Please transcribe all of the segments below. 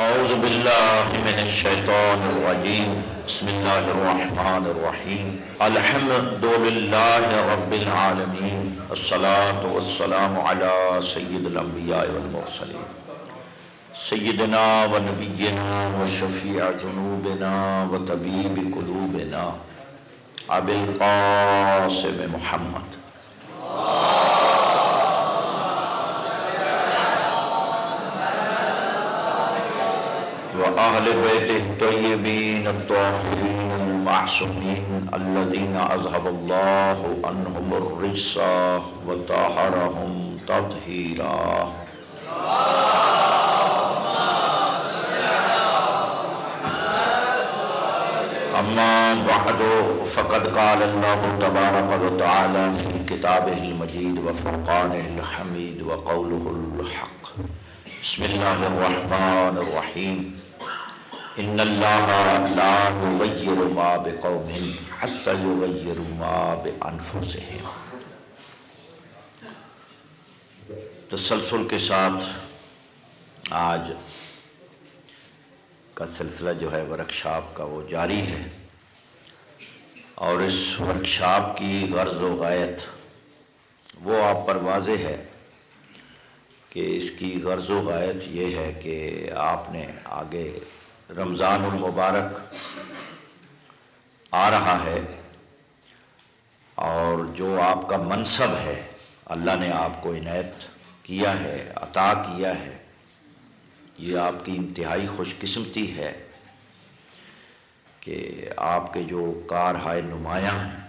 اعوذ باللہ من الشیطان الرجیم بسم اللہ الرحمن الرحیم الحمد للہ رب العالمین الصلاة والسلام علی سید الانبیاء والمرسلین سیدنا و نبینا و شفیع ذنوبنا و طبیب قلوبنا ابی القاسم محمد وأهل بيته الطيبين الطاهرين المعصومين الذين أذهب الله عنهم الرجس وطهرهم تطهيرا. أما بعد فقد قال الله تبارك وتعالى في كتابه المجيد وفرقانه الحميد وقوله الحق. بسم الله الرحمن الرحيم ان اللہ لا یغیر ما بقوم حتی یغیروا ما بانفسہم. تسلسل کے ساتھ آج کا سلسلہ جو ہے ورکشاپ کا وہ جاری ہے، اور اس ورکشاپ کی غرض و غایت وہ آپ پر واضح ہے کہ اس کی غرض و غایت یہ ہے کہ آپ نے آگے رمضان المبارک آ رہا ہے، اور جو آپ کا منصب ہے اللہ نے آپ کو عنایت کیا ہے، عطا کیا ہے، یہ آپ کی انتہائی خوش قسمتی ہے کہ آپ کے جو کارہائے نمایاں ہیں،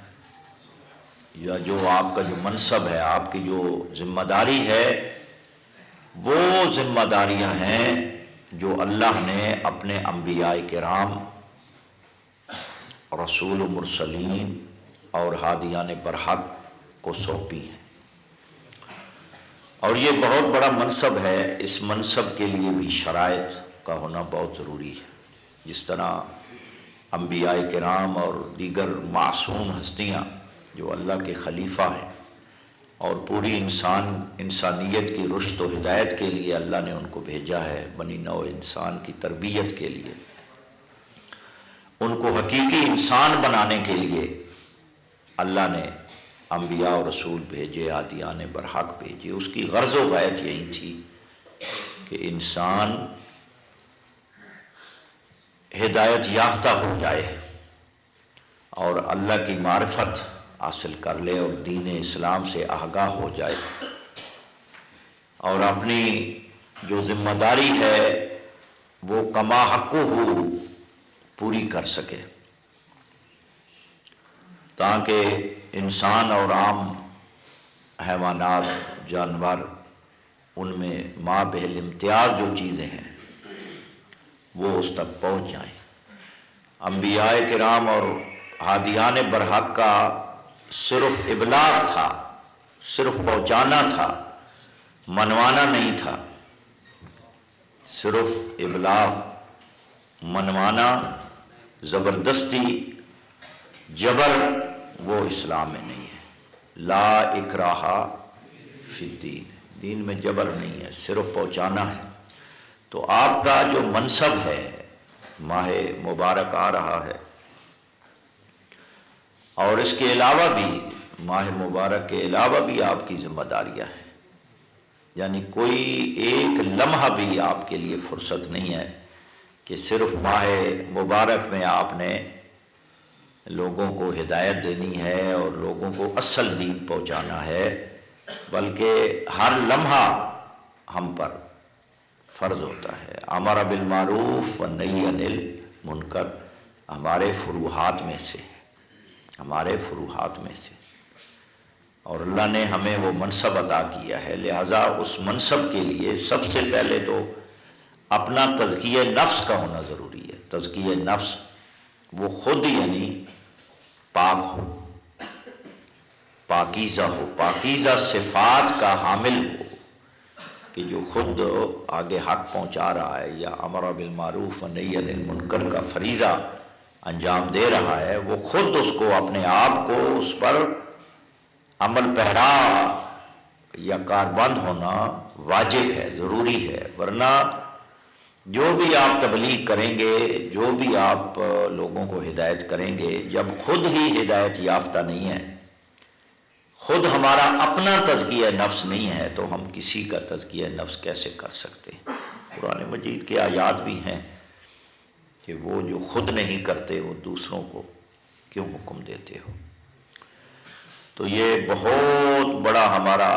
یا جو آپ کا جو منصب ہے، آپ کی جو ذمہ داری ہے، وہ ذمہ داریاں ہیں جو اللہ نے اپنے انبیاء کرام، رسول و مرسلین اور ہادیان برحق کو سونپی ہیں، اور یہ بہت بڑا منصب ہے. اس منصب کے لیے بھی شرائط کا ہونا بہت ضروری ہے. جس طرح انبیاء کرام اور دیگر معصوم ہستیاں جو اللہ کے خلیفہ ہیں اور پوری انسانیت کی رشد و ہدایت کے لیے اللہ نے ان کو بھیجا ہے، بنی نوع انسان کی تربیت کے لیے، ان کو حقیقی انسان بنانے کے لیے اللہ نے انبیاء و رسول بھیجے، ہادیان برحق بھیجے. اس کی غرض و غایت یہی تھی کہ انسان ہدایت یافتہ ہو جائے اور اللہ کی معرفت حاصل کر لے اور دین اسلام سے آگاہ ہو جائے، اور اپنی جو ذمہ داری ہے وہ کما حقہ پوری کر سکے، تاکہ انسان اور عام حیوانات، جانور، ان میں ما بہل امتیاز جو چیزیں ہیں وہ اس تک پہنچ جائیں. انبیاء کرام اور ہادیان برحق کا صرف ابلاغ تھا، صرف پہنچانا تھا، منوانا نہیں تھا. صرف ابلاغ، منوانا، زبردستی، جبر وہ اسلام میں نہیں ہے. لا اکراہ فی الدین، دین میں جبر نہیں ہے، صرف پہنچانا ہے. تو آپ کا جو منصب ہے، ماہ مبارک آ رہا ہے، اور اس کے علاوہ بھی ماہ مبارک کے علاوہ بھی آپ کی ذمہ داریاں ہیں. یعنی کوئی ایک لمحہ بھی آپ کے لیے فرصت نہیں ہے کہ صرف ماہ مبارک میں آپ نے لوگوں کو ہدایت دینی ہے اور لوگوں کو اصل دین پہنچانا ہے، بلکہ ہر لمحہ ہم پر فرض ہوتا ہے. امر بالمعروف ونہی عن المنکر ہمارے فروحات میں سے، ہمارے فروحات میں سے، اور اللہ نے ہمیں وہ منصب عطا کیا ہے. لہٰذا اس منصب کے لیے سب سے پہلے تو اپنا تزکیہ نفس کا ہونا ضروری ہے. تزکیہ نفس وہ خود یعنی پاک ہو، پاکیزہ ہو، پاکیزہ صفات کا حامل ہو، کہ جو خود آگے حق پہنچا رہا ہے یا امر بالمعروف ونہی عن المنکر کا فریضہ انجام دے رہا ہے، وہ خود اس کو اپنے آپ کو اس پر عمل پیرا یا کاربند ہونا واجب ہے، ضروری ہے. ورنہ جو بھی آپ تبلیغ کریں گے، جو بھی آپ لوگوں کو ہدایت کریں گے، جب خود ہی ہدایت یافتہ نہیں ہے، خود ہمارا اپنا تزکیہ نفس نہیں ہے، تو ہم کسی کا تزکیہ نفس کیسے کر سکتے ہیں؟ قرآن مجید کے آیات بھی ہیں کہ وہ جو خود نہیں کرتے وہ دوسروں کو کیوں حکم دیتے ہو؟ تو یہ بہت بڑا ہمارا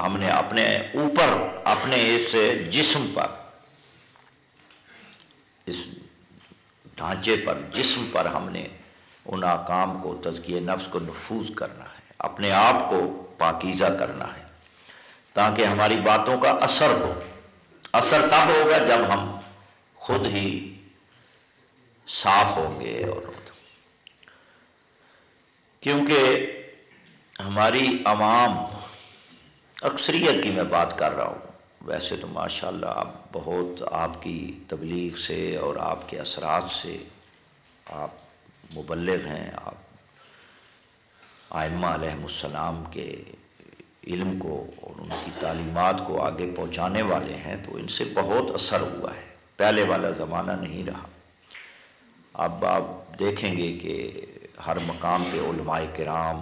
ہم نے اپنے اوپر، اپنے اس جسم پر، اس ڈھانچے پر، جسم پر ہم نے ان احکام کو، تزکیہ نفس کو نفوذ کرنا ہے، اپنے آپ کو پاکیزہ کرنا ہے، تاکہ ہماری باتوں کا اثر ہو۔ اثر تب ہوگا جب ہم خود ہی صاف ہوں گے، اور کیونکہ ہماری عوام، اکثریت کی میں بات کر رہا ہوں، ویسے تو ماشاءاللہ آپ بہت، آپ کی تبلیغ سے اور آپ کے اثرات سے، آپ مبلغ ہیں، آپ ائمہ علیہم السلام کے علم کو اور ان کی تعلیمات کو آگے پہنچانے والے ہیں، تو ان سے بہت اثر ہوا ہے، پہلے والا زمانہ نہیں رہا۔ اب آپ دیکھیں گے کہ ہر مقام پہ علماء کرام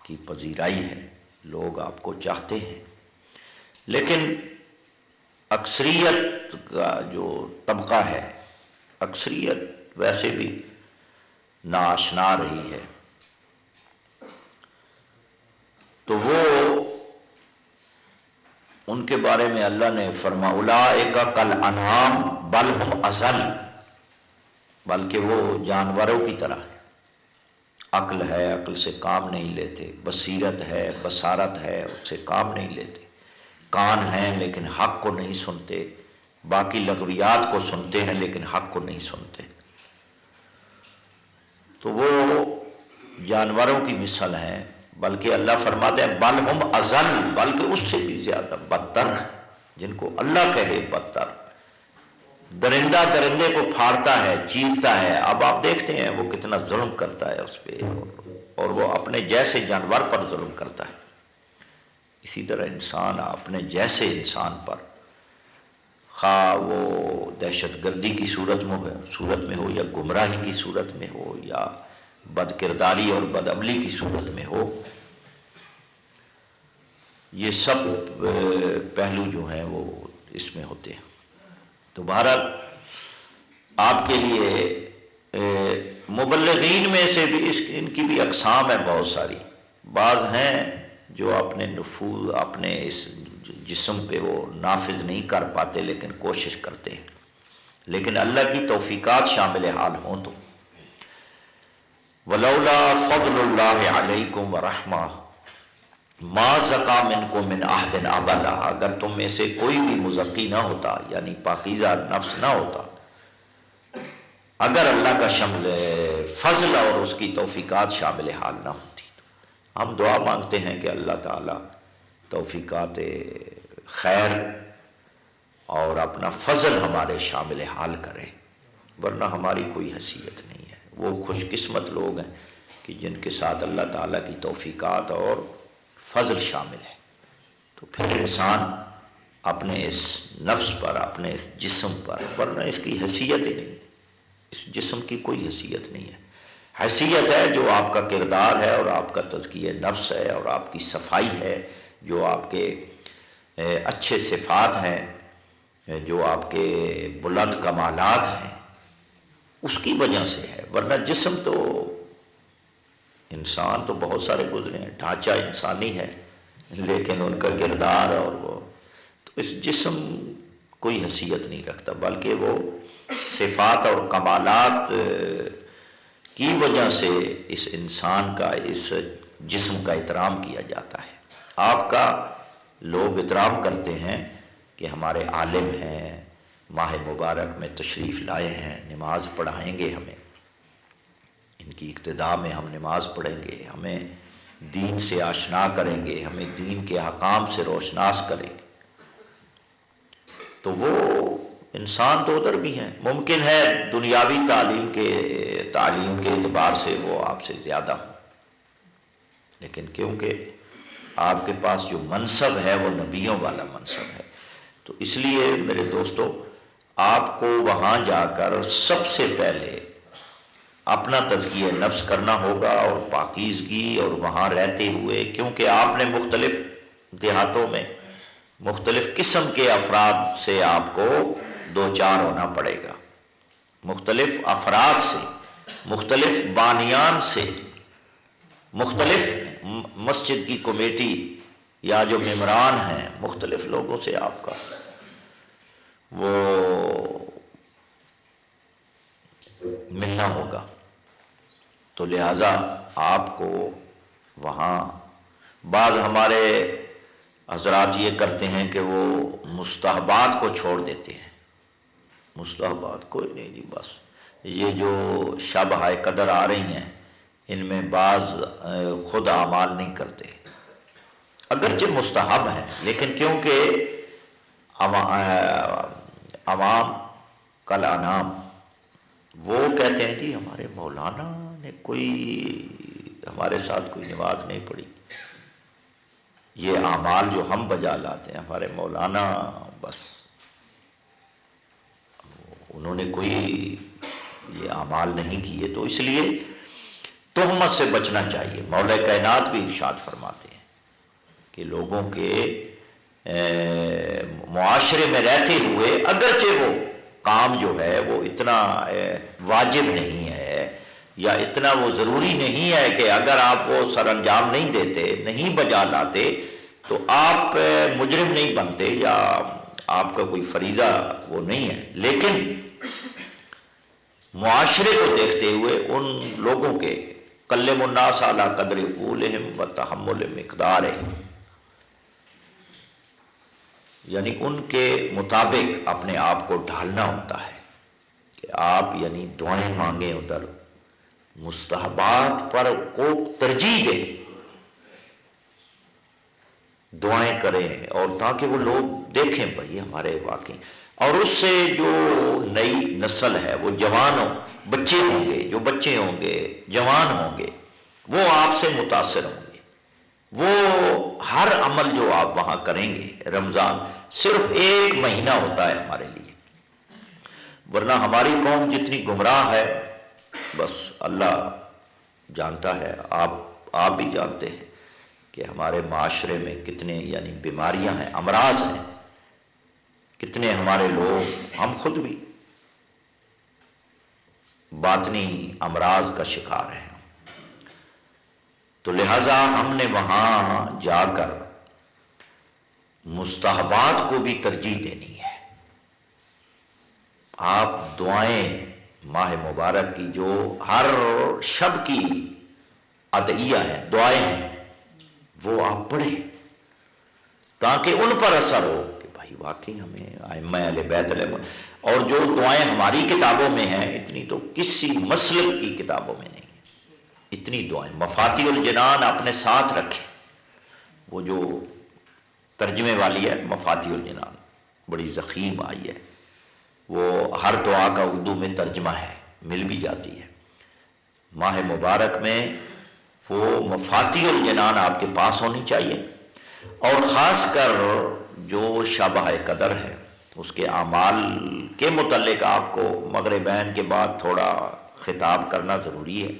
کی پذیرائی ہے، لوگ آپ کو چاہتے ہیں، لیکن اکثریت کا جو طبقہ ہے، اکثریت ویسے بھی ناآشنا رہی ہے، تو وہ ان کے بارے میں اللہ نے فرمایا اولئک کالانعام بل ہم اضل، بلکہ وہ جانوروں کی طرح ہے، عقل ہے، عقل سے کام نہیں لیتے، بصیرت ہے، بصارت ہے، اس سے کام نہیں لیتے، کان ہیں لیکن حق کو نہیں سنتے، باقی لغویات کو سنتے ہیں لیکن حق کو نہیں سنتے، تو وہ جانوروں کی مثل ہیں۔ بلکہ اللہ فرماتے ہیں بل ہم اضل، بلکہ اس سے بھی زیادہ بدتر ہے، جن کو اللہ کہے بدتر۔ درندہ درندے کو پھاڑتا ہے، چیرتا ہے، اب آپ دیکھتے ہیں وہ کتنا ظلم کرتا ہے اس پہ، اور وہ اپنے جیسے جانور پر ظلم کرتا ہے۔ اسی طرح انسان اپنے جیسے انسان پر، خواہ وہ دہشت گردی کی صورت میں ہو، یا گمراہی کی صورت میں ہو، یا بد کرداری اور بد عملی کی صورت میں ہو، یہ سب پہلو جو ہیں وہ اس میں ہوتے ہیں۔ تو بہرحال آپ کے لیے مبلغین میں سے بھی ان کی بھی اقسام ہیں بہت ساری، بعض ہیں جو اپنے نفوذ، اپنے اس جسم پہ وہ نافذ نہیں کر پاتے لیکن کوشش کرتے ہیں، لیکن اللہ کی توفیقات شامل حال ہوں تو وَلَوْلَا فَضْلُ اللَّهِ عَلَيْكُمْ وَرَحْمَةُ مَا زَكَىٰ مِنْكُمْ مِنْ أَحَدٍ أَبَدًا، اگر تم میں سے کوئی بھی مزکی نہ ہوتا، یعنی پاکیزہ نفس نہ ہوتا، اگر اللہ کا شامل فضل اور اس کی توفیقات شامل حال نہ ہوتی، تو ہم دعا مانگتے ہیں کہ اللہ تعالیٰ توفیقات خیر اور اپنا فضل ہمارے شامل حال کرے، ورنہ ہماری کوئی حیثیت نہیں ہے۔ وہ خوش قسمت لوگ ہیں کہ جن کے ساتھ اللہ تعالیٰ کی توفیقات اور فضل شامل ہے۔ تو پھر انسان اپنے اس نفس پر، اپنے اس جسم پر، ورنہ اس کی حیثیت ہی نہیں، اس جسم کی کوئی حیثیت نہیں ہے۔ حیثیت ہے جو آپ کا کردار ہے، اور آپ کا تزکیہ نفس ہے، اور آپ کی صفائی ہے، جو آپ کے اچھے صفات ہیں، جو آپ کے بلند کمالات ہیں، اس کی وجہ سے ہے، ورنہ جسم تو، انسان تو بہت سارے گزرے ہیں، ڈھانچہ انسانی ہے، لیکن ان کا کردار اور وہ، تو اس جسم کوئی حیثیت نہیں رکھتا، بلکہ وہ صفات اور کمالات کی وجہ سے اس انسان کا، اس جسم کا احترام کیا جاتا ہے۔ آپ کا لوگ احترام کرتے ہیں کہ ہمارے عالم ہیں، ماہ مبارک میں تشریف لائے ہیں، نماز پڑھائیں گے ہمیں، ان کی اقتداء میں ہم نماز پڑھیں گے، ہمیں دین سے آشنا کریں گے، ہمیں دین کے احکام سے روشناس کریں گے، تو وہ انسان تو ادھر بھی ہیں، ممکن ہے دنیاوی تعلیم کے اعتبار سے وہ آپ سے زیادہ ہوں، لیکن کیونکہ آپ کے پاس جو منصب ہے وہ نبیوں والا منصب ہے، تو اس لیے میرے دوستو کو وہاں جا کر سب سے پہلے اپنا تزکیہ نفس کرنا ہوگا اور پاکیزگی، اور وہاں رہتے ہوئے، کیونکہ آپ نے مختلف دیہاتوں میں مختلف قسم کے افراد سے آپ کو دو چار ہونا پڑے گا، مختلف افراد سے، مختلف بانیان سے، مختلف مسجد کی کمیٹی یا جو ممبران ہیں، مختلف لوگوں سے آپ کا وہ ملنا ہوگا۔ تو لہٰذا آپ کو وہاں، بعض ہمارے حضرات یہ کرتے ہیں کہ وہ مستحبات کو چھوڑ دیتے ہیں، مستحبات کوئی نہیں جی، بس یہ جو شب قدر آ رہی ہیں ان میں بعض خود اعمال نہیں کرتے، اگرچہ مستحب ہیں، لیکن کیونکہ عوام کل انام وہ کہتے ہیں جی ہمارے مولانا نے کوئی ہمارے ساتھ کوئی نماز نہیں پڑھی، یہ اعمال جو ہم بجا لاتے ہیں ہمارے مولانا بس انہوں نے کوئی یہ اعمال نہیں کیے، تو اس لیے تہمت سے بچنا چاہیے۔ مولا کائنات بھی ارشاد فرماتے ہیں کہ لوگوں کے معاشرے میں رہتے ہوئے اگرچہ وہ کام جو ہے وہ اتنا واجب نہیں ہے یا اتنا وہ ضروری نہیں ہے کہ اگر آپ وہ سر انجام نہیں دیتے، نہیں بجا لاتے تو آپ مجرم نہیں بنتے یا آپ کا کوئی فریضہ وہ نہیں ہے، لیکن معاشرے کو دیکھتے ہوئے ان لوگوں کے کلم الناس علی قدر عقولہم و تحمل مقدارہم، یعنی ان کے مطابق اپنے آپ کو ڈھالنا ہوتا ہے کہ آپ یعنی دعائیں مانگیں، ادھر مستحبات پر کو ترجیح دیں، دعائیں کریں، اور تاکہ وہ لوگ دیکھیں بھائی ہمارے واقعی، اور اس سے جو نئی نسل ہے وہ جوانوں بچے ہوں گے، جو بچے ہوں گے جوان ہوں گے، وہ آپ سے متاثر ہوں گے، وہ ہر عمل جو آپ وہاں کریں گے۔ رمضان صرف ایک مہینہ ہوتا ہے ہمارے لیے، ورنہ ہماری قوم جتنی گمراہ ہے بس اللہ جانتا ہے، آپ بھی جانتے ہیں کہ ہمارے معاشرے میں کتنے یعنی بیماریاں ہیں، امراض ہیں، کتنے ہمارے لوگ، ہم خود بھی باطنی امراض کا شکار ہیں۔ تو لہٰذا ہم نے وہاں جا کر مستحبات کو بھی ترجیح دینی ہے۔ آپ دعائیں ماہ مبارک کی جو ہر شب کی ادعیہ ہیں، دعائیں ہیں، وہ آپ پڑھیں تاکہ ان پر اثر ہو کہ بھائی واقعی ہمیں ائمہ اہل بیت علیہ، اور جو دعائیں ہماری کتابوں میں ہیں اتنی تو کسی مسلک کی کتابوں میں نہیں، اتنی دعائیں۔ مفاتیح الجنان اپنے ساتھ رکھیں، وہ جو ترجمے والی ہے مفاتیح الجنان، بڑی ضخیم آئی ہے، وہ ہر دعا کا اردو میں ترجمہ ہے، مل بھی جاتی ہے۔ ماہ مبارک میں وہ مفاتیح الجنان آپ کے پاس ہونی چاہیے، اور خاص کر جو شب قدر ہے اس کے اعمال کے متعلق آپ کو مغربین کے بعد تھوڑا خطاب کرنا ضروری ہے،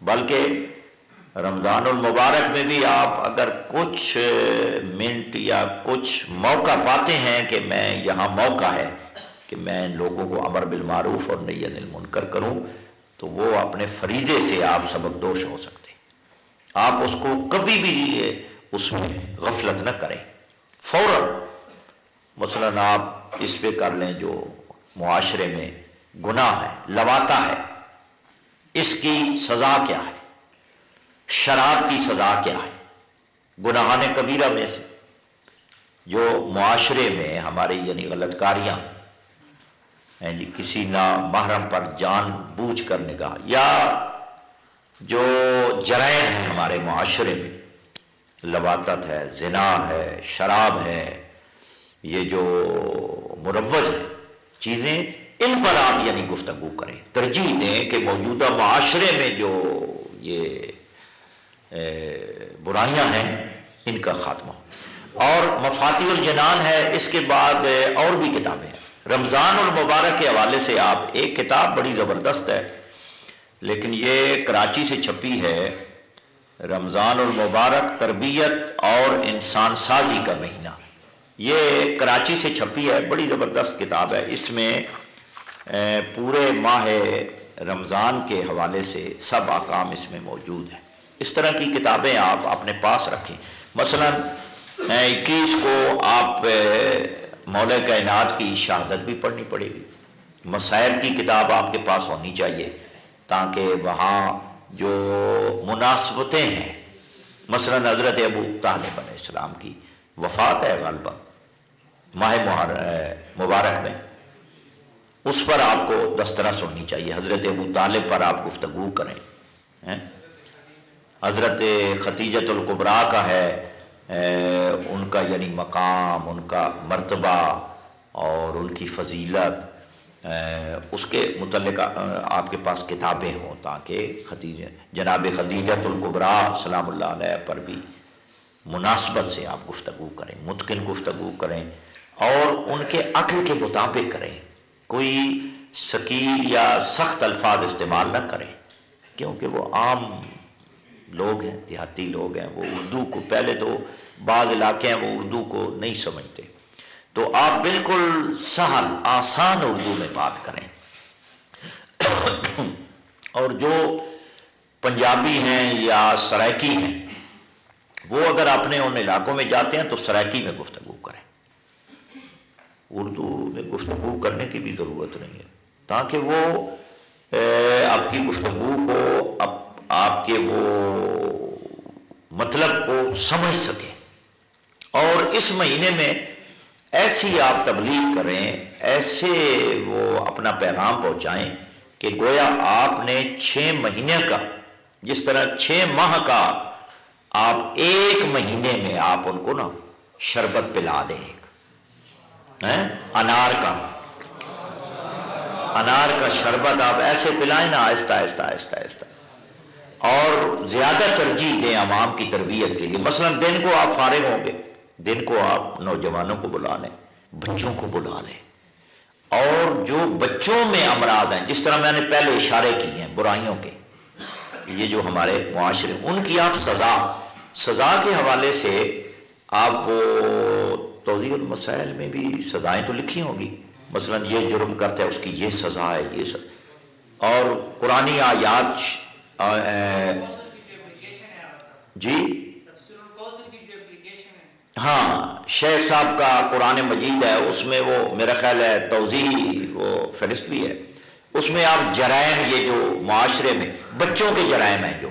بلکہ رمضان المبارک میں بھی آپ اگر کچھ منٹ یا کچھ موقع پاتے ہیں کہ میں یہاں موقع ہے کہ میں ان لوگوں کو امر بالمعروف اور نہی عن المنکر کروں، تو وہ اپنے فریضے سے آپ سبق دوش ہو سکتے ہیں۔ آپ اس کو کبھی بھی اس میں غفلت نہ کریں، فوراً مثلاً آپ اس پہ کر لیں جو معاشرے میں گناہ ہے، لواطا ہے، اس کی سزا کیا ہے، شراب کی سزا کیا ہے، گناہان کبیرہ میں سے جو معاشرے میں ہماری یعنی غلط کاریاں ہیں جی، کسی نامحرم پر جان بوجھ کر نگاہ، یا جو جرائم ہیں ہمارے معاشرے میں، لواطت ہے، زنا ہے، شراب ہے، یہ جو مروج ہے چیزیں، ان پر آپ یعنی گفتگو کریں، ترجیح دیں کہ موجودہ معاشرے میں جو یہ برائیاں ہیں ان کا خاتمہ ہو۔ اور مفاتیح الجنان ہے، اس کے بعد اور بھی کتابیں ہیں، رمضان المبارک کے حوالے سے آپ ایک کتاب بڑی زبردست ہے، لیکن یہ کراچی سے چھپی ہے، رمضان المبارک تربیت اور انسان سازی کا مہینہ، یہ کراچی سے چھپی ہے، بڑی زبردست کتاب ہے۔ اس میں پورے ماہ رمضان کے حوالے سے سب احکام اس میں موجود ہیں۔ اس طرح کی کتابیں آپ اپنے پاس رکھیں۔ مثلا 21 کو آپ مولا کائنات کی شہادت بھی پڑھنی پڑے گی، مسائل کی کتاب آپ کے پاس ہونی چاہیے تاکہ وہاں جو مناسبتیں ہیں، مثلا حضرت ابو طالب علیہ السلام کی وفات ہے غالباً ماہ مبارک میں، اس پر آپ کو دسترس ہونی چاہیے، حضرت ابو طالب پر آپ گفتگو کریں۔ حضرت ختیجۃ الکبریٰ کا ہے ان کا یعنی مقام، ان کا مرتبہ اور ان کی فضیلت، اس کے متعلق آپ کے پاس کتابیں ہوں تاکہ جناب خدیجۃ الکبریٰ سلام اللہ علیہ پر بھی مناسبت سے آپ گفتگو کریں، متقن گفتگو کریں اور ان کے عقل کے مطابق کریں، کوئی ثقیل یا سخت الفاظ استعمال نہ کریں، کیونکہ وہ عام لوگ ہیں، دیہاتی لوگ ہیں، وہ اردو کو پہلے تو بعض علاقے ہیں وہ اردو کو نہیں سمجھتے، تو آپ بالکل سہل آسان اردو میں بات کریں۔ اور جو پنجابی ہیں یا سرائکی ہیں وہ اگر اپنے ان علاقوں میں جاتے ہیں تو سرائکی میں گفتگو کریں، اردو میں گفتگو کرنے کی بھی ضرورت نہیں ہے، تاکہ وہ آپ کی گفتگو کو آپ کے وہ مطلب کو سمجھ سکیں۔ اور اس مہینے میں ایسی آپ تبلیغ کریں، ایسے وہ اپنا پیغام پہنچائیں کہ گویا آپ نے 6 مہینے کا، جس طرح 6 ماہ کا آپ ایک مہینے میں آپ ان کو نا شربت پلا دیں، انار کا شربت آپ ایسے پلائیں نا، آہستہ آہستہ آہستہ آہستہ، اور زیادہ ترجیح دیں عوام کی تربیت کے لیے۔ مثلا دن کو آپ فارغ ہوں گے، دن کو آپ نوجوانوں کو بلا لیں، بچوں کو بلا لیں، اور جو بچوں میں امراض ہیں، جس طرح میں نے پہلے اشارے کیے ہیں برائیوں کے، یہ جو ہمارے معاشرے، ان کی آپ سزا کے حوالے سے آپ وہ توضیح المسائل میں بھی سزائیں تو لکھی ہوں گی، مثلا یہ جرم کرتا ہے اس کی یہ سزا ہے، یہ سزا، اور قرآنی آیات جی ہاں، شیخ صاحب کا قرآن مجید ہے، اس میں وہ میرا خیال ہے توضیح وہ فہرست بھی ہے، اس میں آپ جرائم، یہ جو معاشرے میں بچوں کے جرائم ہیں، جو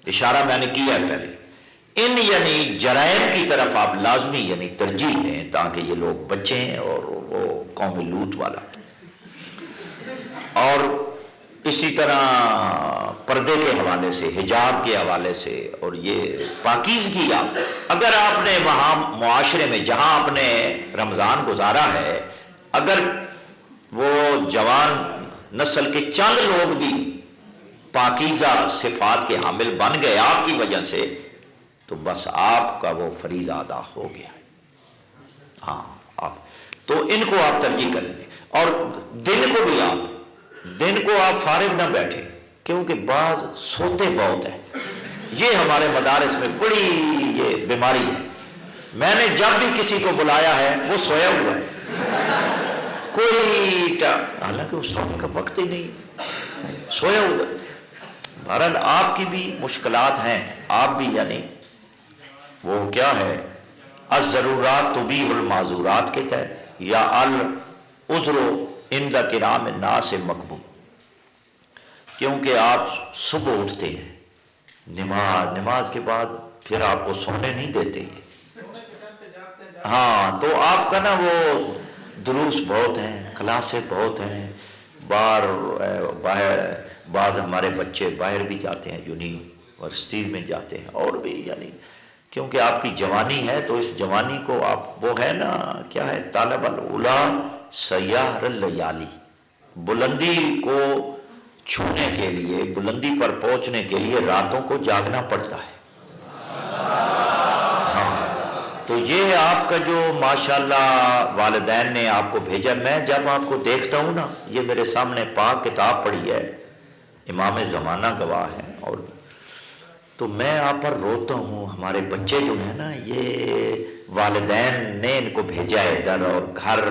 اشارہ میں نے کیا ہے پہلے، ان یعنی جرائم کی طرف آپ لازمی یعنی ترجیح دیں تاکہ یہ لوگ بچیں اور وہ قوم لوط والا۔ اور اسی طرح پردے کے حوالے سے، حجاب کے حوالے سے، اور یہ پاکیزگی، اگر آپ نے وہاں معاشرے میں جہاں آپ نے رمضان گزارا ہے، اگر وہ جوان نسل کے چند لوگ بھی پاکیزہ صفات کے حامل بن گئے آپ کی وجہ سے، تو بس آپ کا وہ فریضہ ادا ہو گیا۔ ہاں، آپ تو ان کو آپ ترجیح کریں گے، اور دن کو آپ فارغ نہ بیٹھیں، کیونکہ بعض سوتے بہت ہیں، یہ ہمارے مدارس میں بڑی یہ بیماری ہے۔ میں نے جب بھی کسی کو بلایا ہے وہ سویا ہوا ہے، حالانکہ اس سونے کا وقت ہی نہیں، سویا ہوا ہے۔ بہرحال آپ کی بھی مشکلات ہیں، آپ بھی یعنی وہ کیا ہے، الضرورات تبیح المعذورات کے تحت، یا العذر عند کرام الناس مقبول، کیونکہ آپ صبح اٹھتے ہیں، نماز کے بعد پھر آپ کو سونے نہیں دیتے، ہاں، تو آپ کا نا وہ دروس بہت ہیں، کلاسیں بہت ہیں، باہر بعض ہمارے بچے باہر بھی جاتے ہیں، یونیورسٹیز میں جاتے ہیں، اور بھی یعنی کیونکہ آپ کی جوانی ہے، تو اس جوانی کو آپ وہ ہے نا کیا ہے، طالب العلا سیاح اللیالی، بلندی کو چھونے کے لیے، بلندی پر پہنچنے کے لیے راتوں کو جاگنا پڑتا ہے۔ ہاں، تو تو یہ آپ کا جو ماشاءاللہ والدین نے آپ کو بھیجا، میں جب آپ کو دیکھتا ہوں نا، یہ میرے سامنے پاک کتاب پڑھی ہے، امام زمانہ گواہ ہے، اور تو میں آپ پر روتا ہوں. ہمارے بچے جو ہیں نا، یہ والدین نے ان کو بھیجا ہے ادھر، اور گھر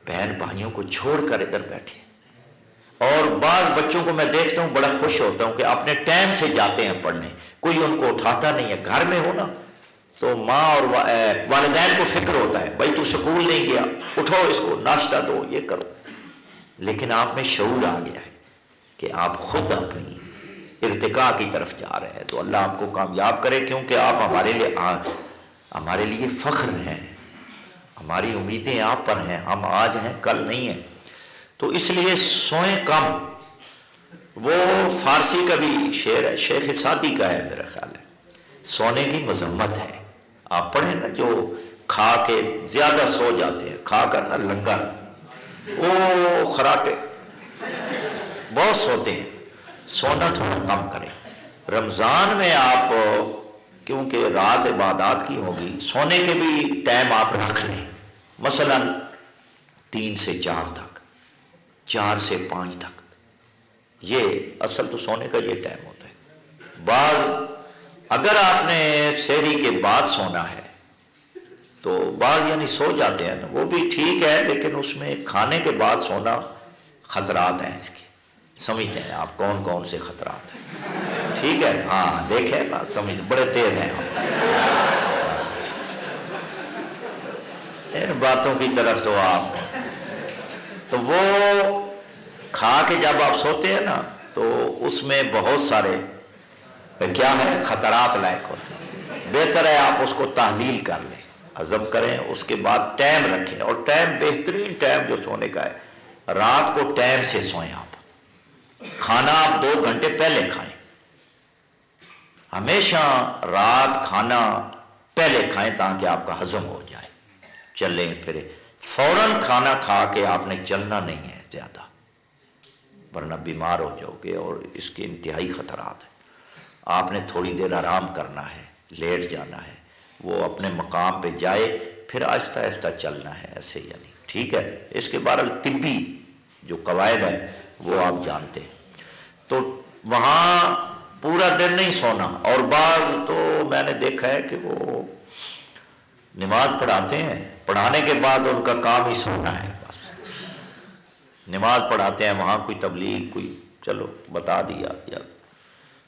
بہن بھائیوں کو چھوڑ کر ادھر بیٹھے. اور بعض بچوں کو میں دیکھتا ہوں بڑا خوش ہوتا ہوں کہ اپنے ٹائم سے جاتے ہیں پڑھنے، کوئی ان کو اٹھاتا نہیں ہے. گھر میں ہو نا تو ماں اور والدین کو فکر ہوتا ہے، بھائی تو سکول نہیں گیا، اٹھو اس کو ناشتہ دو، یہ کرو. لیکن آپ میں شعور آ گیا ہے کہ آپ خود اپنی ارتقاء کی طرف جا رہے ہیں. تو اللہ آپ کو کامیاب کرے، کیونکہ آپ ہمارے لیے فخر ہیں، ہماری امیدیں آپ پر ہیں. ہم آج ہیں، کل نہیں ہیں. تو اس لیے سوئیں کم. وہ فارسی کا بھی شعر ہے، شیخ سعدی کا ہے میرا خیال ہے، سونے کی مذمت ہے. آپ پڑھیں نا، جو کھا کے زیادہ سو جاتے ہیں، کھا کر نا لنگر، وہ خراٹے بہت سوتے ہیں. سونا تھوڑا کم کریں. رمضان میں آپ، کیونکہ رات عبادات کی ہوگی، سونے کے بھی ٹائم آپ رکھ لیں. مثلا 3 سے 4 تک، 4 سے 5 تک. یہ اصل تو سونے کا یہ ٹائم ہوتا ہے. بعض اگر آپ نے سحری کے بعد سونا ہے تو بعض یعنی سو جاتے ہیں نا، وہ بھی ٹھیک ہے، لیکن اس میں کھانے کے بعد سونا خطرات ہیں اس کے. سمجھتے ہیں آپ کون کون سے خطرات ہیں؟ ٹھیک ہے، ہاں دیکھیں نا، سمجھ بڑے تیز ہیں آپ. ان باتوں کی طرف تو آپ، تو وہ کھا کے جب آپ سوتے ہیں نا تو اس میں بہت سارے کیا ہے خطرات لاحق ہوتے ہیں. بہتر ہے آپ اس کو تحلیل کر لیں، ہضم کریں، اس کے بعد ٹائم رکھیں. اور ٹائم، بہترین ٹائم جو سونے کا ہے، رات کو ٹائم سے سوئیں. آپ کھانا آپ 2 گھنٹے پہلے کھائیں، ہمیشہ رات کھانا پہلے کھائیں تاکہ آپ کا ہضم ہو جائے. چلیں پھریں، فوراً کھانا کھا کے آپ نے چلنا نہیں ہے زیادہ، ورنہ بیمار ہو جاؤ گے، اور اس کے انتہائی خطرات ہیں. آپ نے تھوڑی دیر آرام کرنا ہے، لیٹ جانا ہے، وہ اپنے مقام پہ جائے، پھر آہستہ آہستہ چلنا ہے ایسے، یعنی ٹھیک ہے. اس کے بہرحال طبی جو قواعد ہیں وہ آپ جانتے ہیں. تو وہاں پورا دن نہیں سونا. اور بعض تو میں نے دیکھا ہے کہ وہ نماز پڑھاتے ہیں، پڑھانے کے بعد ان کا کام ہی سونا ہے. بس نماز پڑھاتے ہیں، وہاں کوئی تبلیغ، کوئی چلو بتا دیا، یا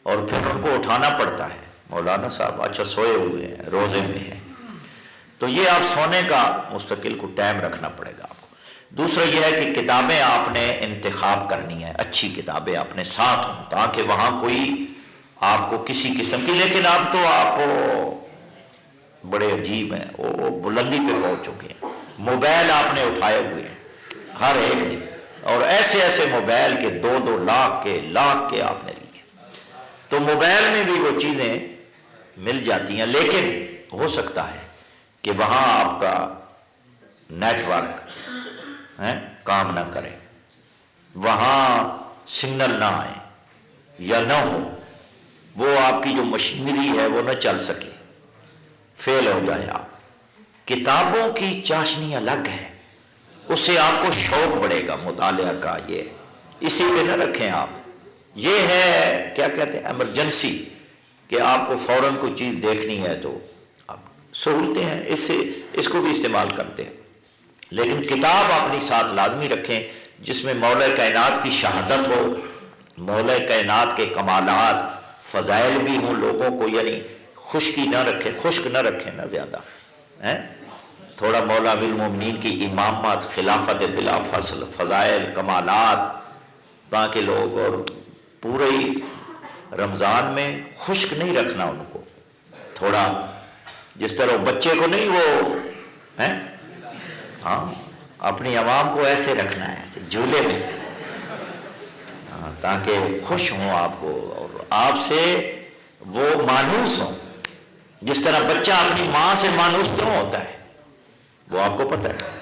اور پھر ان کو اٹھانا پڑتا ہے، مولانا صاحب اچھا سوئے ہوئے ہیں، روزے میں ہیں. تو یہ آپ سونے کا مستقل کو ٹائم رکھنا پڑے گا آپ کو. دوسرا یہ ہے کہ کتابیں آپ نے انتخاب کرنی ہے، اچھی کتابیں اپنے ساتھ ہوں، تاکہ وہاں کوئی آپ کو کسی قسم کی، لیکن اب تو آپ بڑے عجیب ہیں، وہ بلندی پہ پہنچ چکے ہیں. موبائل آپ نے اٹھائے ہوئے ہیں ہر ایک نے، اور ایسے ایسے موبائل کے 2-2 لاکھ کے آپ نے لیے. تو موبائل میں بھی وہ چیزیں مل جاتی ہیں، لیکن ہو سکتا ہے کہ وہاں آپ کا نیٹ ورک کام نہ کرے، وہاں سگنل نہ آئے یا نہ ہو، وہ آپ کی جو مشینری ہے وہ نہ چل سکے، فیل ہو جائے. آپ کتابوں کی چاشنی الگ ہے، اس سے آپ کو شوق بڑھے گا مطالعہ کا. یہ اسی پہ نہ رکھیں آپ. یہ ہے کیا کہتے ہیں ایمرجنسی، کہ آپ کو فوراً کوئی چیز دیکھنی ہے تو اب سہولتیں ہیں، اس کو بھی استعمال کرتے ہیں. لیکن کتاب اپنی ساتھ لازمی رکھیں جس میں مولا کائنات کی شہادت ہو، مولا کائنات کے کمالات، فضائل بھی ہوں لوگوں کو، یعنی خشکی نہ رکھیں، خشک نہ رکھیں نا زیادہ، تھوڑا مولا بالمؤمنین کی امامت، خلافت بلا فصل، فضائل، کمالات، تاکہ لوگ، اور پورے رمضان میں خشک نہیں رکھنا ان کو، تھوڑا جس طرح بچے کو نہیں وہ ہاں اپنی عوام کو ایسے رکھنا ہے جھولے میں، تاکہ خوش ہوں آپ کو اور آپ سے وہ مانوس ہوں. جس طرح بچہ اپنی ماں سے مانوس کیوں ہوتا ہے وہ آپ کو پتہ ہے،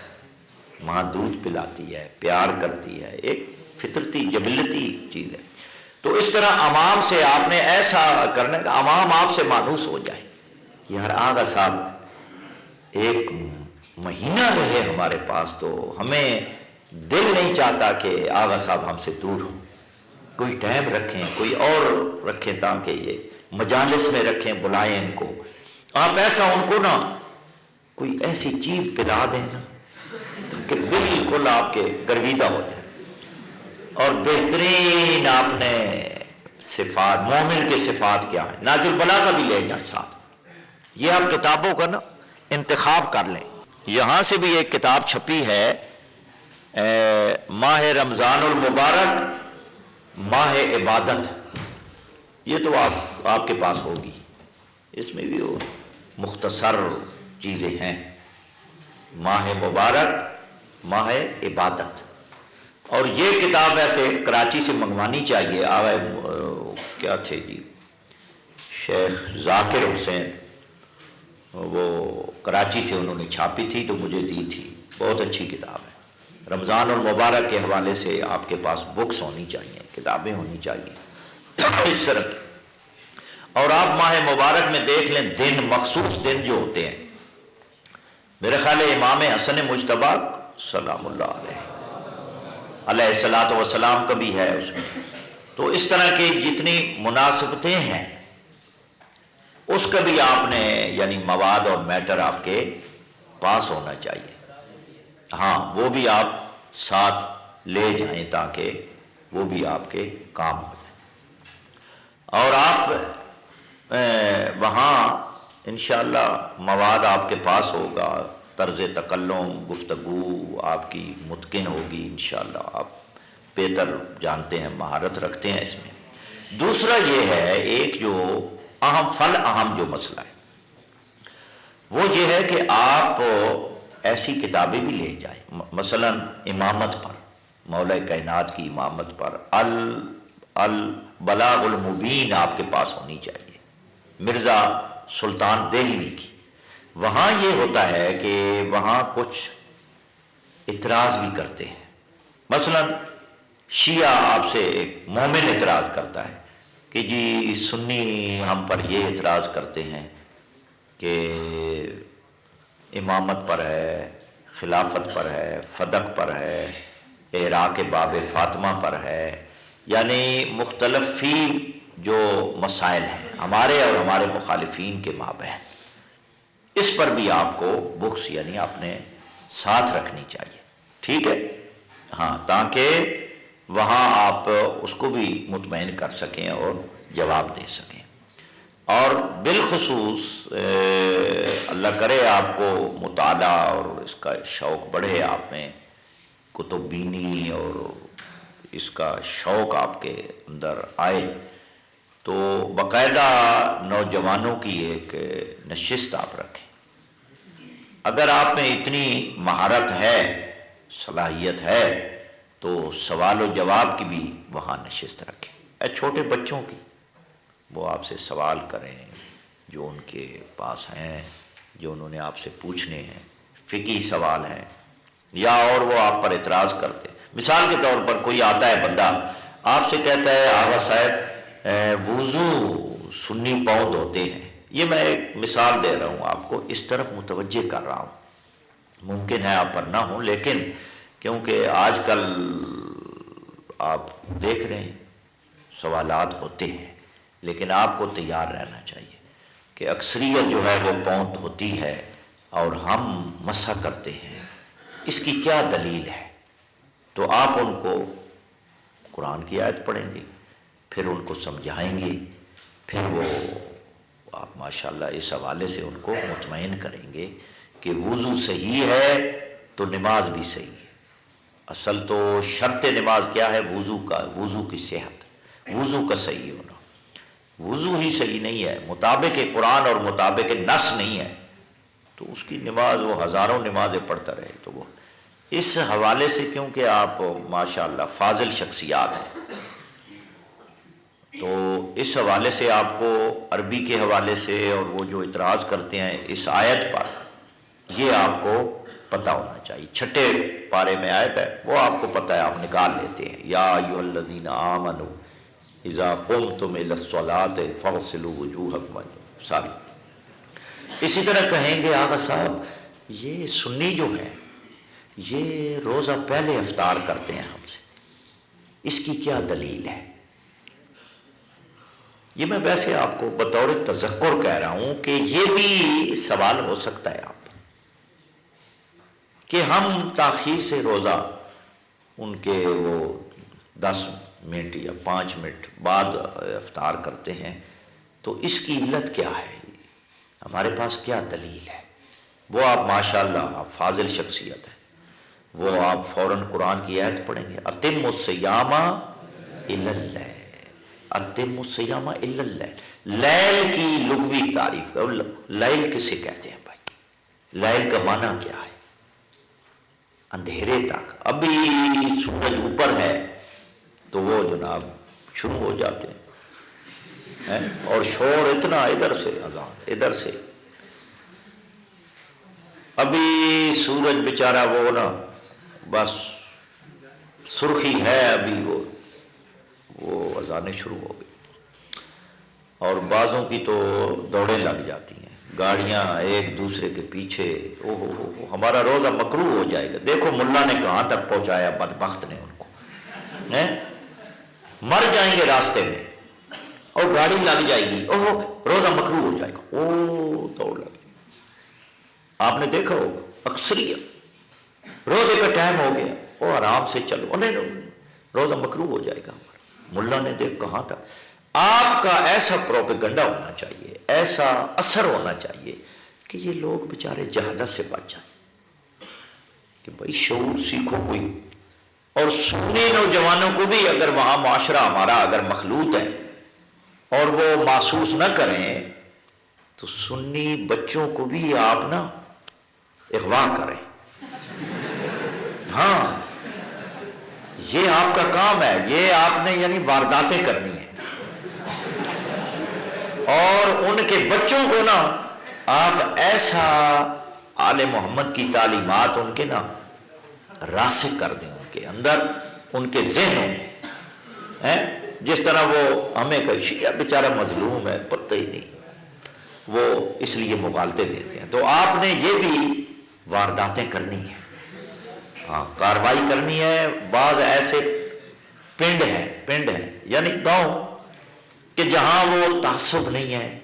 ماں دودھ پلاتی ہے، پیار کرتی ہے، ایک فطرتی جبلتی چیز ہے. تو اس طرح عوام سے آپ نے ایسا کرنا کہ عوام آپ سے مانوس ہو جائے. یار آغا صاحب ایک مہینہ رہے ہمارے پاس تو ہمیں دل نہیں چاہتا کہ آغا صاحب ہم سے دور ہوں. کوئی ٹائم رکھیں، کوئی اور رکھیں تاکہ یہ مجالس میں رکھیں، بلائیں ان کو. آپ ایسا ان کو نا کوئی ایسی چیز پلا دیں نا کہ بالکل آپ کے گرویدہ ہو جائے. اور بہترین آپ نے صفات، مومن کے صفات کیا ہے، ناج البلاغہ بھی لے جائیں صاحب. یہ آپ کتابوں کا نا انتخاب کر لیں. یہاں سے بھی ایک کتاب چھپی ہے، ماہ رمضان المبارک ماہ عبادت. یہ تو آپ کے پاس ہوگی. اس میں بھی وہ مختصر چیزیں ہیں. ماہ مبارک ماہ عبادت. اور یہ کتاب ویسے کراچی سے منگوانی چاہیے. کیا تھے جی، شیخ ذاکر حسین، وہ کراچی سے انہوں نے چھاپی تھی تو مجھے دی تھی. بہت اچھی کتاب ہے. رمضان المبارک کے حوالے سے آپ کے پاس بکس ہونی چاہیے، کتابیں ہونی چاہیے اس طرح کی. اور آپ ماہ مبارک میں دیکھ لیں دن، مخصوص دن جو ہوتے ہیں، میرے خیال ہے امام حسن مجتبی سلام اللہ علیہ الصلاۃ والسلام کا بھی ہے اس میں. تو اس طرح کی جتنی مناسبتیں ہیں اس کا بھی آپ نے یعنی مواد اور میٹر آپ کے پاس ہونا چاہیے. ہاں وہ بھی آپ ساتھ لے جائیں تاکہ وہ بھی آپ کے کام ہو جائے. اور آپ وہاں انشاءاللہ مواد آپ کے پاس ہوگا، طرز تکلم، گفتگو آپ کی متقن ہوگی انشاءاللہ. آپ بہتر جانتے ہیں، مہارت رکھتے ہیں اس میں. دوسرا یہ ہے، ایک جو اہم جو مسئلہ ہے وہ یہ ہے کہ آپ ایسی کتابیں بھی لے جائیں. مثلا امامت پر، مولا کائنات کی امامت پر البلاغ المبین آپ کے پاس ہونی چاہیے، مرزا سلطان دہلوی کی. وہاں یہ ہوتا ہے کہ وہاں کچھ اعتراض بھی کرتے ہیں. مثلا شیعہ آپ سے ایک مومن اعتراض کرتا ہے کہ جی سنی ہم پر یہ اعتراض کرتے ہیں کہ امامت پر ہے، خلافت پر ہے، فدق پر ہے، احراق باب فاطمہ پر ہے، یعنی مختلف فی جو مسائل ہیں ہمارے اور ہمارے مخالفین کے مابین. اس پر بھی آپ کو بکس یعنی اپنے ساتھ رکھنی چاہیے. ٹھیک ہے، ہاں، تاکہ وہاں آپ اس کو بھی مطمئن کر سکیں اور جواب دے سکیں. اور بالخصوص اللہ کرے آپ کو مطالعہ اور اس کا شوق بڑھے، آپ میں کتب بینی اور اس کا شوق آپ کے اندر آئے، تو باقاعدہ نوجوانوں کی ایک نشست آپ رکھیں. اگر آپ میں اتنی مہارت ہے، صلاحیت ہے، تو سوال و جواب کی بھی وہاں نشست رکھیں. چھوٹے بچوں کی وہ آپ سے سوال کریں جو ان کے پاس ہیں، جو انہوں نے آپ سے پوچھنے ہیں، فقہی سوال ہیں، یا اور وہ آپ پر اعتراض کرتے. مثال کے طور پر کوئی آتا ہے بندہ آپ سے کہتا ہے آغا صاحب وضو سنی پاؤں دھوتے ہیں. یہ میں ایک مثال دے رہا ہوں آپ کو، اس طرف متوجہ کر رہا ہوں. ممکن ہے آپ پر نہ ہوں، لیکن کیونکہ آج کل آپ دیکھ رہے ہیں سوالات ہوتے ہیں، لیکن آپ کو تیار رہنا چاہیے کہ اکثریت جو ہے وہ پاؤں دھوتی ہے اور ہم مسح کرتے ہیں. اس کی کیا دلیل ہے؟ تو آپ ان کو قرآن کی آیت پڑھیں گے، پھر ان کو سمجھائیں گے، پھر وہ آپ ماشاءاللہ اس حوالے سے ان کو مطمئن کریں گے کہ وضو صحیح ہے تو نماز بھی صحیح ہے. اصل تو شرط نماز کیا ہے؟ وضو کی صحت، وضو کا صحیح ہونا. وضو ہی صحیح نہیں ہے، مطابق قرآن اور مطابق نص نہیں ہے، تو اس کی نماز وہ ہزاروں نمازیں پڑھتا رہے. تو وہ اس حوالے سے، کیونکہ آپ ماشاءاللہ فاضل شخصیات ہیں، تو اس حوالے سے آپ کو عربی کے حوالے سے اور وہ جو اعتراض کرتے ہیں اس آیت پر، یہ آپ کو پتہ ہونا چاہیے. چھٹے پارے میں آیت ہے، وہ آپ کو پتہ ہے، آپ نکال لیتے ہیں. یا ایھا الذین آمنوا اذا قمتم الی الصلاۃ فاغسلوا وجوہکم. ساری اسی طرح کہیں گے آغا صاحب یہ سنی جو ہے یہ روزہ پہلے افطار کرتے ہیں ہم سے، اس کی کیا دلیل ہے؟ یہ میں ویسے آپ کو بطور تذکر کہہ رہا ہوں کہ یہ بھی سوال ہو سکتا ہے آپ کہ ہم تاخیر سے روزہ ان کے وہ 10 منٹ یا 5 منٹ بعد افطار کرتے ہیں، تو اس کی علت کیا ہے؟ ہمارے پاس کیا دلیل ہے؟ وہ آپ ماشاءاللہ آپ فاضل شخصیت ہیں، وہ آپ فوراً قرآن کی آیت پڑھیں گے، اتم الصیام الی اللیل، اتم الصیام الی اللیل، لیل کی لغوی تعریف، لیل کسے کہتے ہیں بھائی؟ لیل کا معنی کیا ہے؟ اندھیرے تک، ابھی سورج اوپر ہے تو وہ جناب شروع ہو جاتے ہیں، اور شور اتنا، ادھر سے اذان ادھر سے، ابھی سورج بیچارہ وہ نا بس سرخی ہے، ابھی وہ اذانیں شروع ہو گئی، اور بعضوں کی تو دوڑیں لگ جاتی ہیں، گاڑیاں ایک دوسرے کے پیچھے، ہمارا روزہ مکروہ ہو جائے گا، دیکھو ملا نے کہاں تک پہنچایا بدبخت نے ان کو، مر جائیں گے راستے میں، اور گاڑی لگ جائے گی، روزہ مکروہ ہو جائے گا، دوڑ لگ جائے گی۔ آپ نے دیکھا ہوگا اکثریت روزے کا ٹائم ہو گیا، وہ آرام سے چلو، انہیں روزہ مکروہ ہو جائے گا ہمارا، ملا نے دیکھ کہاں تک۔ آپ کا ایسا پروپیگنڈا ہونا چاہیے، ایسا اثر ہونا چاہیے کہ یہ لوگ بیچارے جہالت سے بچ جائیں، کہ بھائی شعور سیکھو کوئی، اور سنی نوجوانوں کو بھی اگر وہاں معاشرہ ہمارا اگر مخلوط ہے اور وہ محسوس نہ کریں تو سنی بچوں کو بھی آپ نا اغوا کریں، ہاں یہ آپ کا کام ہے، یہ آپ نے یعنی وارداتیں کرنی ہیں، اور ان کے بچوں کو نا آپ ایسا آل محمد کی تعلیمات ان کے نا راسخ کر دیں، ان کے اندر، ان کے ذہنوں میں، جس طرح وہ ہمیں کہ شیعہ بیچارہ مظلوم ہے، پتہ ہی نہیں، وہ اس لیے مغالطے دیتے ہیں، تو آپ نے یہ بھی وارداتیں کرنی ہیں، ہاں کارروائی کرنی ہے۔ بعض ایسے پنڈ ہیں یعنی گاؤں کہ جہاں وہ تعصب نہیں ہے،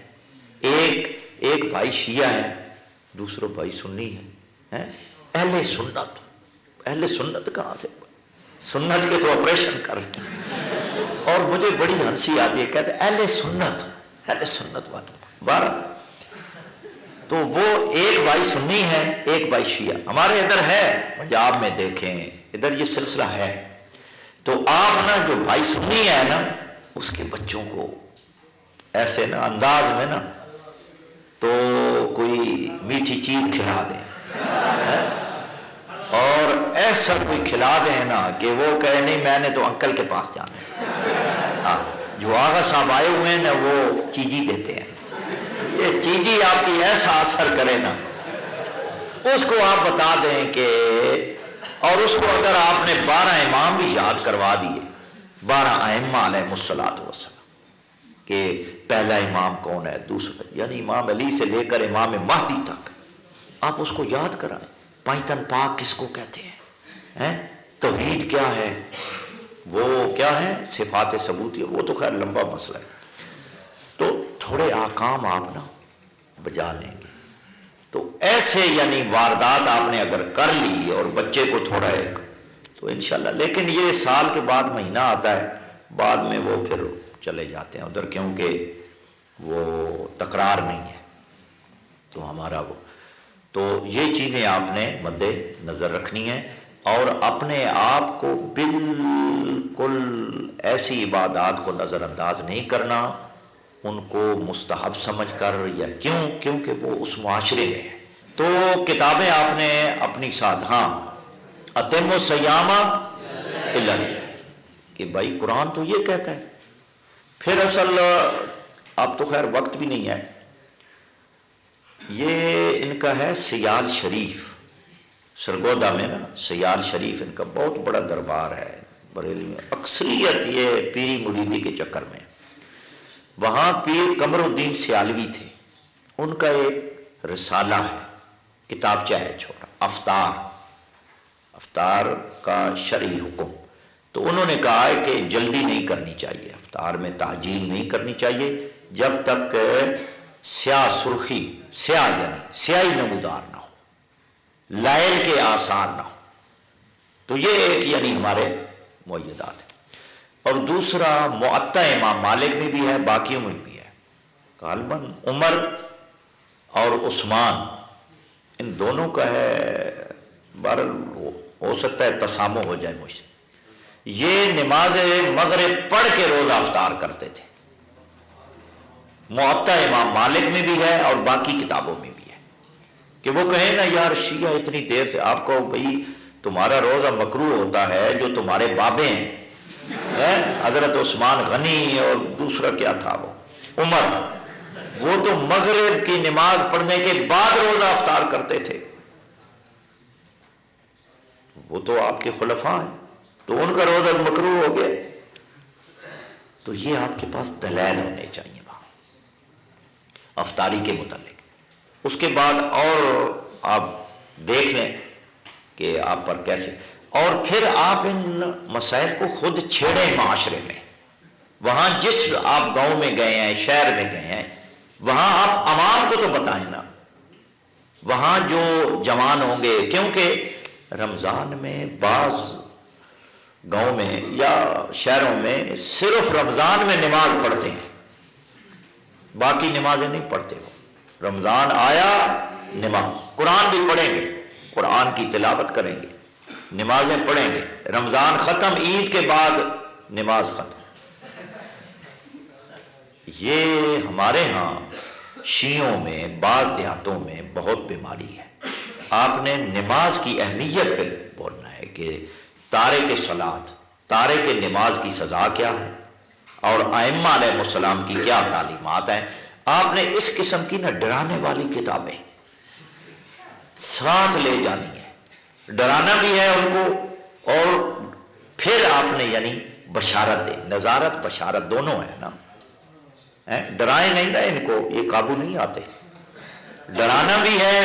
ایک بھائی شیعہ ہے، دوسرا بھائی سنی ہے، اہل سنت کہاں سے؟ سنت کے تو آپریشن کر رہے ہیں، اور مجھے بڑی ہنسی آتی ہے، کہتے ہیں اہل سنت والے، بارہ تو وہ ایک بھائی سنی ہے، ایک بھائی شیعہ، ہمارے ادھر ہے پنجاب میں دیکھیں، ادھر یہ سلسلہ ہے، تو آپ نا جو بھائی سنی ہے نا اس کے بچوں کو ایسے نا انداز میں نا تو کوئی میٹھی چیز کھلا دیں، اور ایسا کوئی کھلا دیں نا کہ وہ کہے نہیں میں نے تو انکل کے پاس جانا ہے، جو آغا صاحب آئے ہوئے ہیں نا وہ چیزی دیتے ہیں، یہ چیزی آپ کی ایسا اثر کرے نا، اس کو آپ بتا دیں کہ، اور اس کو اگر آپ نے 12 امام بھی یاد کروا دیے، 12 ائمہ علیہ الصلوۃ والسلام، کہ پہلا امام کون ہے، دوسرا یعنی امام علی سے لے کر امام مہدی تک، آپ اس کو یاد کرائیں، پائتن پاک کس کو کہتے ہیں، توحید کیا ہے، وہ کیا ہے صفات ثبوتی، وہ تو خیر لمبا مسئلہ ہے، تو تھوڑے احکام آپ نا بجا لیں گے، تو ایسے یعنی واردات آپ نے اگر کر لی اور بچے کو تھوڑا ایک تو انشاءاللہ، لیکن یہ سال کے بعد مہینہ آتا ہے، بعد میں وہ پھر چلے جاتے ہیں ادھر، کیونکہ وہ تکرار نہیں ہے، تو ہمارا وہ، تو یہ چیزیں آپ نے مد نظر رکھنی ہیں، اور اپنے آپ کو بالکل ایسی عبادات کو نظر انداز نہیں کرنا، ان کو مستحب سمجھ کر، یا کیونکہ وہ اس معاشرے میں ہے، تو کتابیں آپ نے اپنی ساتھ، ہاں اتم الصیام الی اللیل، کہ بھائی قرآن تو یہ کہتا ہے، پھر اصل اب تو خیر وقت بھی نہیں ہے، یہ ان کا ہے سیال شریف، سرگودا میں نا سیال شریف ان کا بہت بڑا دربار ہے بریلی میں، اکثریت یہ پیری مریدی کے چکر میں، وہاں پیر قمر الدین سیالوی تھے، ان کا ایک رسالہ ہے کتابچہ ہے چھوٹا، افطار کا شرعی حکم. تو انہوں نے کہا ہے کہ جلدی نہیں کرنی چاہیے، افطار میں تعجیل نہیں کرنی چاہیے جب تک سیاہ سرخی، سیاہ یعنی سیاہی نمودار نہ ہو، لائل کے آثار نہ ہو. تو یہ ایک یعنی ہمارے معیدات ہیں. اور دوسرا معطا امام مالک میں بھی ہے، باقیوں میں بھی ہے. غالباً عمر اور عثمان ان دونوں کا ہے، بہرحال ہو سکتا ہے تسامح ہو جائے مجھ سے. یہ نماز مغرب پڑھ کے روزہ افطار کرتے تھے. معطا امام مالک میں بھی ہے اور باقی کتابوں میں بھی ہے. کہ وہ کہیں نا یار شیعہ اتنی دیر سے، آپ کو بھئی تمہارا روزہ مکروہ ہوتا ہے جو تمہارے بابے ہیں، حضرت عثمان غنی اور دوسرا کیا تھا وہ عمر، وہ تو مغرب کی نماز پڑھنے کے بعد روزہ افطار کرتے تھے. وہ تو آپ کے خلفاء ہیں، تو ان کا روزہ مکروہ ہو گیا. تو یہ آپ کے پاس دلائل ہونے چاہیے وہاں افطاری کے متعلق. اس کے بعد اور آپ دیکھ لیں کہ آپ پر کیسے، اور پھر آپ ان مسائل کو خود چھیڑیں معاشرے میں. وہاں جس آپ گاؤں میں گئے ہیں، شہر میں گئے ہیں، وہاں آپ عوام کو تو بتائیں نا. وہاں جو جوان ہوں گے، کیونکہ رمضان میں بعض گاؤں میں یا شہروں میں صرف رمضان میں نماز پڑھتے ہیں، باقی نمازیں نہیں پڑھتے. وہ رمضان آیا نماز، قرآن بھی پڑھیں گے، قرآن کی تلاوت کریں گے، نمازیں پڑھیں گے. رمضان ختم، عید کے بعد نماز ختم. یہ ہمارے ہاں شیعوں میں بعض دیہاتوں میں بہت بیماری ہے. آپ نے نماز کی اہمیت پہ بولنا ہے کہ تارک صلاۃ، تارک نماز کی سزا کیا ہے اور ائمہ علیہ السلام کی کیا تعلیمات ہیں. آپ نے اس قسم کی نہ ڈرانے والی کتابیں ساتھ لے جانی ہے، ڈرانا بھی ہے ان کو، اور پھر آپ نے یعنی بشارت دے، نظارت بشارت دونوں ہے نا. ڈرائیں نہیں نا ان کو، یہ قابو نہیں آتے. ڈرانا بھی ہے،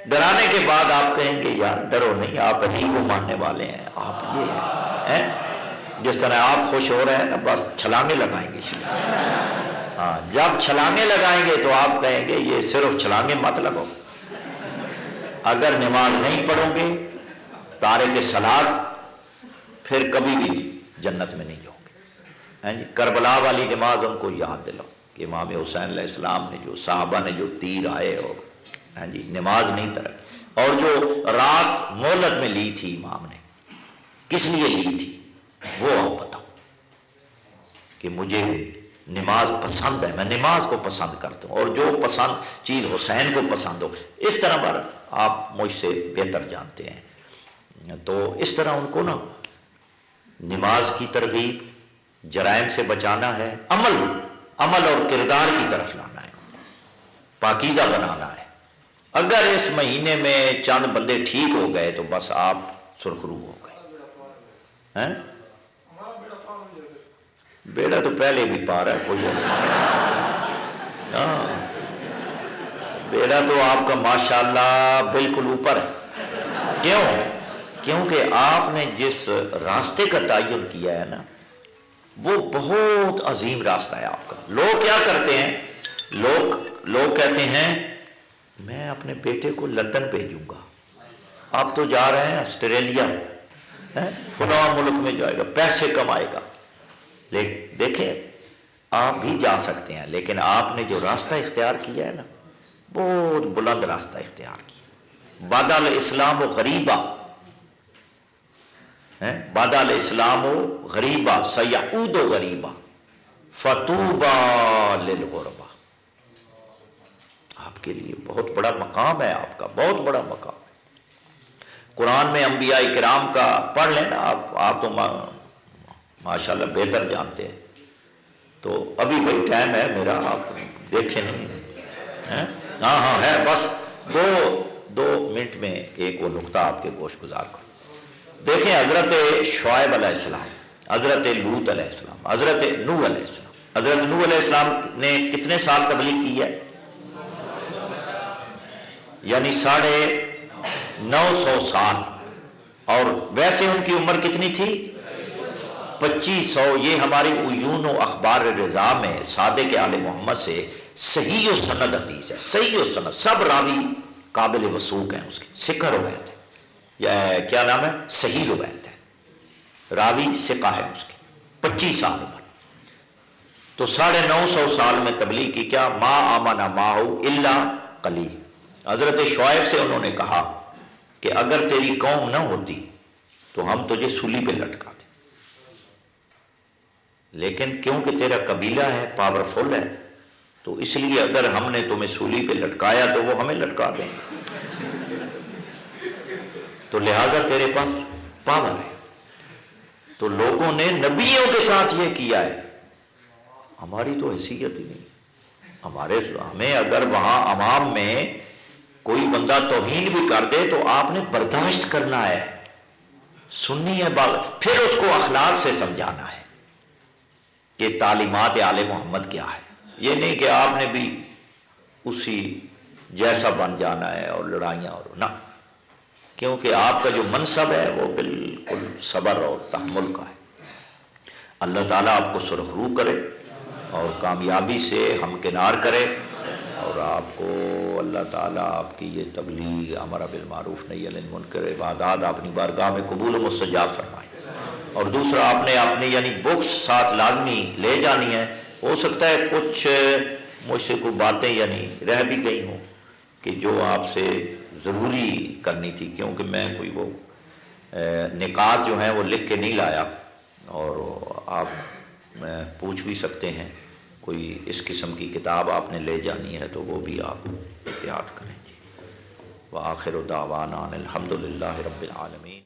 ڈرانے کے بعد آپ کہیں گے یار ڈرو نہیں، آپ علی کو ماننے والے ہیں، آپ یہ ہیں. جس طرح آپ خوش ہو رہے ہیں نا، بس چھلانگیں لگائیں گے. ہاں، جب چھلانگیں لگائیں گے تو آپ کہیں گے یہ صرف چھلانگیں مت لگو. اگر نماز نہیں پڑھو گے تارک صلاۃ، پھر کبھی بھی جنت میں نہیں جاؤ گے. کربلا والی نماز ان کو یاد دلاؤ کہ امام حسین علیہ السلام نے جو صحابہ نے جو تیر آئے اور نماز نہیں ترک، اور جو رات مہلت میں لی تھی امام نے، کس لیے لی تھی وہ آپ بتاؤ. کہ مجھے نماز پسند ہے، میں نماز کو پسند کرتا ہوں، اور جو پسند چیز حسین کو پسند ہو. اس طرح پر آپ مجھ سے بہتر جانتے ہیں. تو اس طرح ان کو نا نماز کی ترغیب، جرائم سے بچانا ہے، عمل اور کردار کی طرف لانا ہے، پاکیزہ بنانا ہے. اگر اس مہینے میں چند بندے ٹھیک ہو گئے تو بس آپ سرخرو ہو گئے. بیڑا تو پہلے بھی پار ہے، کوئی ایسا ہاں، بیڑا تو آپ کا ماشاءاللہ بالکل اوپر ہے. کیونکہ آپ نے جس راستے کا تعین کیا ہے نا، وہ بہت عظیم راستہ ہے آپ کا. لوگ کیا کرتے ہیں، لوگ کہتے ہیں میں اپنے بیٹے کو لندن بھیجوں گا، آپ تو جا رہے ہیں آسٹریلیا، فلاں ملک میں جائے گا، پیسے کمائے گا. لیکن دیکھیں آپ بھی جا سکتے ہیں، لیکن آپ نے جو راستہ اختیار کیا ہے نا، بہت بلند راستہ اختیار کیا. بدل الاسلام غریبا، بدل الاسلام غریبا سیعود غریبا فطوبى للغربا. آپ کے لیے بہت بڑا مقام ہے، آپ کا بہت بڑا مقام ہے. قرآن میں انبیاء کرام کا پڑھ لیں نا آپ تو ماشاءاللہ بہتر جانتے ہیں. تو ابھی وہی ٹائم ہے میرا، آپ دیکھیں نہیں. ہاں ہے، بس دو منٹ میں ایک وہ نقطہ آپ کے گوش گزار کرو. دیکھیں حضرت شعیب علیہ السلام، حضرت لوط علیہ السلام، حضرت نوح علیہ السلام. حضرت نوح علیہ السلام نے کتنے سال تبلیغ کی ہے؟ یعنی 900 سال، اور ویسے ان کی عمر کتنی تھی؟ 2500۔ یہ ہماری عیون و اخبار رضا میں صادق آل محمد سے صحیح و سند حدیث ہے، صحیح و سند، سب راوی قابل وثوق ہیں، اس کی ثقہ روایت ہے، یا کیا نام ہے، صحیح روایت ہے، راوی ثقہ ہے اس کی، 25 سال عمر۔ تو 950 سال میں تبلیغ کی، کیا ما آمنا معہ الا قلیل۔ حضرت شعیب سے انہوں نے کہا کہ اگر تیری قوم نہ ہوتی تو ہم تجھے سولی پہ لٹکاتے، لیکن کیونکہ تیرا قبیلہ ہے، پاورفل ہے، تو اس لیے اگر ہم نے تمہیں سولی پہ لٹکایا تو وہ ہمیں لٹکا دیں، تو لہٰذا تیرے پاس پاور ہے۔ تو لوگوں نے نبیوں کے ساتھ یہ کیا ہے، ہماری تو حیثیت ہی نہیں، ہمیں اگر وہاں عوام میں کوئی بندہ توہین بھی کر دے تو آپ نے برداشت کرنا ہے، سننی ہے بات، پھر اس کو اخلاق سے سمجھانا ہے کہ تعلیمات آل محمد کیا ہے۔ یہ نہیں کہ آپ نے بھی اسی جیسا بن جانا ہے اور لڑائیاں اور نہ، کیونکہ آپ کا جو منصب ہے وہ بالکل صبر اور تحمل کا ہے۔ اللہ تعالیٰ آپ کو سرخرو کرے اور کامیابی سے ہمکنار کرے، اور آپ کو اللہ تعالیٰ آپ کی یہ تبلیغ، امر بالمعروف نہی عن المنکر عبادات اپنی بارگاہ میں قبول و مستجاب فرمائے۔ اور دوسرا، آپ نے اپنی یعنی بکس ساتھ لازمی لے جانی ہے، ہو سکتا ہے کچھ مجھ سے کوئی باتیں یعنی رہ بھی گئی ہوں کہ جو آپ سے ضروری کرنی تھی، کیونکہ میں کوئی وہ نکات جو ہیں وہ لکھ کے نہیں لایا، اور آپ پوچھ بھی سکتے ہیں کوئی اس قسم کی کتاب آپ نے لے جانی ہے تو وہ بھی آپ احتیاط کریں جی۔ وآخر دعوانا الحمد للہ رب العالمین۔